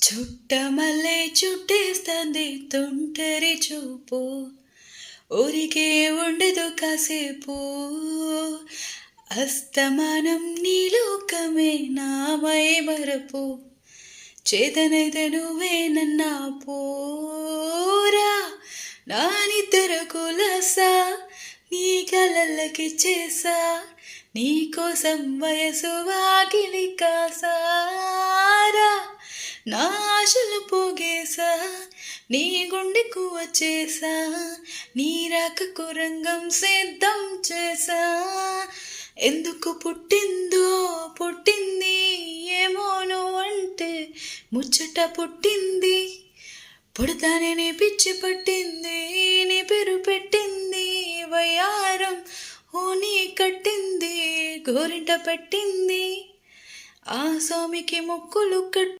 చుట్టమల్లె చుట్టేస్తుంది తుంటరి చూపు, ఊరికే ఉండదు కాసేపు. అస్తమానం నీ లోకమే నామై మరపు, చేతనైతే నువ్వే నన్నా పోరా. నా నిద్ర కులసా నీ కలలకి చేసా, నీ కోసం వయసు వాకిలి కాసారా. నా ఆశలు పోగేసా నీ గుండెకు వచ్చేసా, నీ రాకకు రంగం సిద్ధం చేసా. ఎందుకు పుట్టింది ఏమో నువ్వంటే ముచ్చట పుట్టింది. పుడతానే నీ పిచ్చి పట్టింది, నీ పేరు పెట్టింది వయ్యారం. ఓ నీ కట్టింది గోరింట పెట్టింది, ఆ స్వామికి మొక్కులు